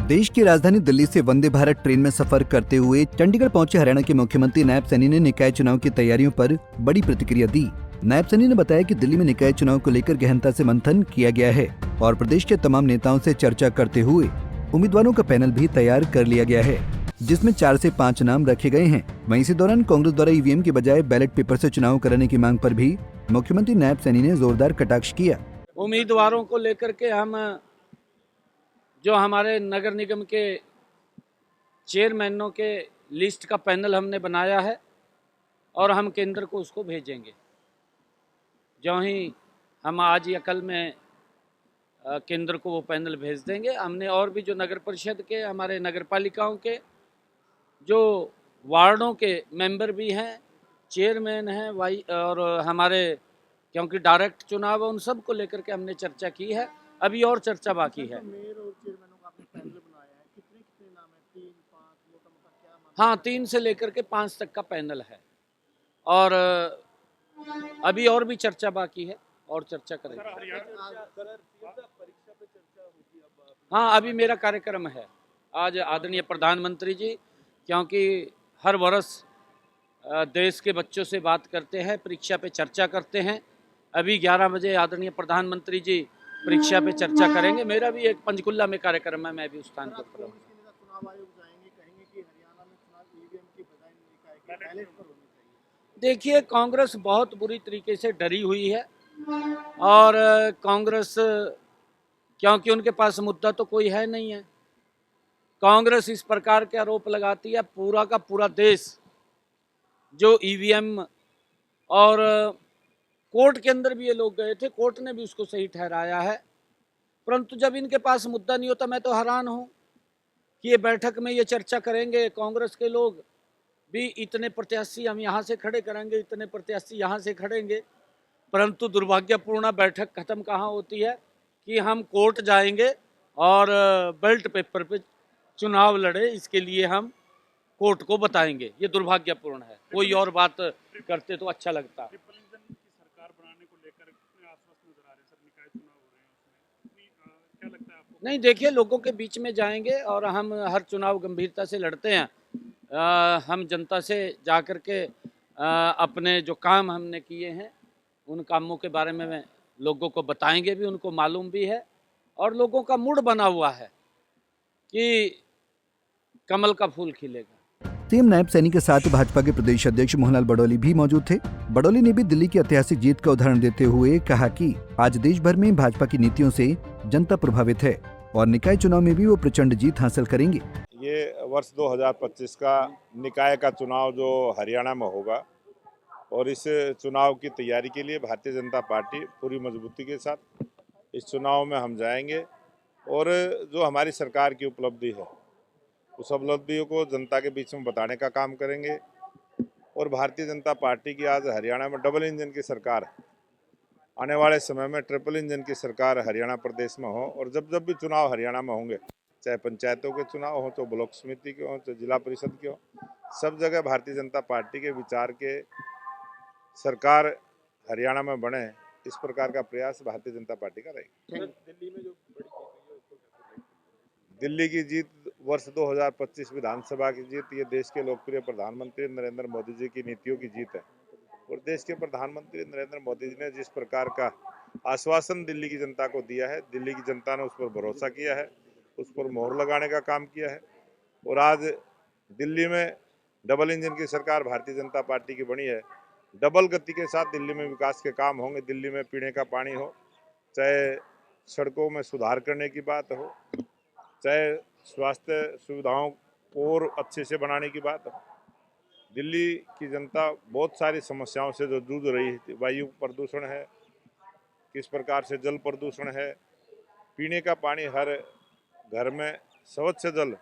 देश की राजधानी दिल्ली से वंदे भारत ट्रेन में सफर करते हुए चंडीगढ़ पहुंचे हरियाणा के मुख्यमंत्री नायब सैनी ने निकाय चुनाव की तैयारियों पर बड़ी प्रतिक्रिया दी। नायब सैनी ने बताया कि दिल्ली में निकाय चुनाव को लेकर गहनता से मंथन किया गया है और प्रदेश के तमाम नेताओं से चर्चा करते हुए उम्मीदवारों का पैनल भी तैयार कर लिया गया है, जिसमें 4 से 5 नाम रखे गए हैं। वहीं इसी दौरान कांग्रेस द्वारा ईवीएम की बजाय बैलेट पेपर से चुनाव कराने की मांग पर भी मुख्यमंत्री नायब सैनी ने जोरदार कटाक्ष किया। उम्मीदवारों को लेकर के हम जो हमारे नगर निगम के चेयरमैनों के लिस्ट का पैनल हमने बनाया है और हम केंद्र को उसको भेजेंगे। जो ही हम आज या कल में केंद्र को वो पैनल भेज देंगे। हमने और भी जो नगर परिषद के हमारे नगर पालिकाओं के जो वार्डों के मेंबर भी हैं, चेयरमैन हैं और हमारे क्योंकि डायरेक्ट चुनाव है, उन सब को लेकर के हमने चर्चा की है। अभी और चर्चा बाकी है। मेयर और चेयरमैनों का आपने पैनल बनाया है, कितने नाम है? 3, 5 मोटा-मोटा क्या? हाँ, 3 से लेकर के 5 तक का पैनल है और अभी और भी चर्चा बाकी है और चर्चा करेंगे। हाँ, अभी मेरा कार्यक्रम है आज आदरणीय प्रधानमंत्री जी, क्योंकि हर वर्ष देश के बच्चों से बात करते हैं, परीक्षा पे चर्चा करते हैं। अभी 11 बजे आदरणीय प्रधानमंत्री जी परीक्षा पे चर्चा करेंगे। मेरा भी एक पंचकुला में कार्यक्रम है, मैं भी उस स्थान पर हूँ। चुनाव आयोग जाएंगे, कहेंगे कि हरियाणा में चुनाव ईवीएम की बजाय निकाय के बैलेट पर होनी चाहिए। देखिए, कांग्रेस बहुत बुरी तरीके से डरी हुई है और कांग्रेस क्योंकि उनके पास मुद्दा तो कोई है नहीं है। कांग्रेस इस प्रकार के आरोप लगाती है, पूरा का पूरा देश जो ईवीएम और कोर्ट के अंदर भी ये लोग गए थे, कोर्ट ने भी उसको सही ठहराया है। परंतु जब इनके पास मुद्दा नहीं होता, मैं तो हैरान हूँ कि ये बैठक में ये चर्चा करेंगे, कांग्रेस के लोग भी इतने प्रत्याशी हम यहाँ से खड़े करेंगे, इतने प्रत्याशी यहाँ से खड़ेंगे, परंतु दुर्भाग्यपूर्ण बैठक खत्म कहाँ होती है कि हम कोर्ट जाएंगे और बैलेट पेपर पे चुनाव लड़े, इसके लिए हम कोर्ट को बताएंगे। ये दुर्भाग्यपूर्ण है। कोई और बात करते तो अच्छा लगता। नहीं, देखिए, लोगों के बीच में जाएंगे और हम हर चुनाव गंभीरता से लड़ते हैं। हम जनता से जा कर के अपने जो काम हमने किए हैं उन कामों के बारे में लोगों को बताएंगे भी, उनको मालूम भी है और लोगों का मूड बना हुआ है कि कमल का फूल खिलेगा। सीएम नायब सैनी के साथ भाजपा के प्रदेश अध्यक्ष मोहनलाल बडौली भी मौजूद थे। बडौली ने भी दिल्ली की ऐतिहासिक जीत का उदाहरण देते हुए कहा कि आज देश भर में भाजपा की नीतियों से जनता प्रभावित है और निकाय चुनाव में भी वो प्रचंड जीत हासिल करेंगे। ये वर्ष 2025 का निकाय का चुनाव जो हरियाणा में होगा और इस चुनाव की तैयारी के लिए भारतीय जनता पार्टी पूरी मजबूती के साथ इस चुनाव में हम जाएंगे और जो हमारी सरकार की उपलब्धि है उस उपलब्धियों को जनता के बीच में बताने का काम करेंगे। और भारतीय जनता पार्टी की आज हरियाणा में डबल इंजन की सरकार है, आने वाले समय में ट्रिपल इंजन की सरकार हरियाणा प्रदेश में हो और जब जब भी चुनाव हरियाणा में होंगे, चाहे पंचायतों के चुनाव हो, तो ब्लॉक समिति के हो, चाहे जिला परिषद के हो, सब जगह भारतीय जनता पार्टी के विचार के सरकार हरियाणा में बने, इस प्रकार का प्रयास भारतीय जनता पार्टी का रहेगा। दिल्ली की जीत वर्ष 2025 विधानसभा की जीत, ये देश के लोकप्रिय प्रधानमंत्री नरेंद्र मोदी जी की नीतियों की जीत है और देश के प्रधानमंत्री नरेंद्र मोदी जी ने जिस प्रकार का आश्वासन दिल्ली की जनता को दिया है, दिल्ली की जनता ने उस पर भरोसा किया है, उस पर मोहर लगाने का काम किया है और आज दिल्ली में डबल इंजन की सरकार भारतीय जनता पार्टी की बनी है। डबल गति के साथ दिल्ली में विकास के काम होंगे। दिल्ली में पीने का पानी हो, चाहे सड़कों में सुधार करने की बात हो, चाहे स्वास्थ्य सुविधाओं को और अच्छे से बनाने की बात हो। दिल्ली की जनता बहुत सारी समस्याओं से जो जूझ रही है, वायु प्रदूषण है, किस प्रकार से जल प्रदूषण है, पीने का पानी हर घर में स्वच्छ जल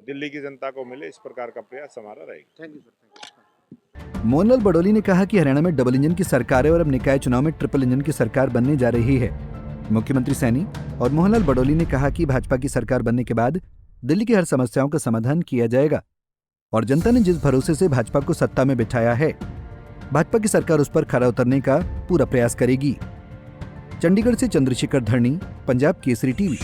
दिल्ली की जनता को मिले, इस प्रकार का प्रयास हमारा रहेगा। Thank you sir. Mohanlal Badoli ने कहा कि हरियाणा में डबल इंजन की सरकार है और अब निकाय चुनाव में ट्रिपल इंजन की सरकार बनने जा रही है। मुख्यमंत्री सैनी और मोहनलाल बडौली ने कहा कि भाजपा की सरकार बनने के बाद दिल्ली की हर समस्याओं का समाधान किया जाएगा और जनता ने जिस भरोसे से भाजपा को सत्ता में बिठाया है, भाजपा की सरकार उस पर खरा उतरने का पूरा प्रयास करेगी। चंडीगढ़ से चंद्रशेखर धरनी, पंजाब केसरी टीवी।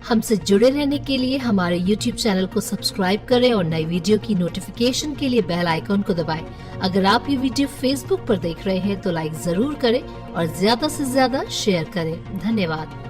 हमसे जुड़े रहने के लिए हमारे YouTube चैनल को सब्सक्राइब करें और नई वीडियो की नोटिफिकेशन के लिए बेल आइकॉन को दबाएं। अगर आप ये वीडियो Facebook पर देख रहे हैं तो लाइक जरूर करें और ज्यादा से ज्यादा शेयर करें। धन्यवाद।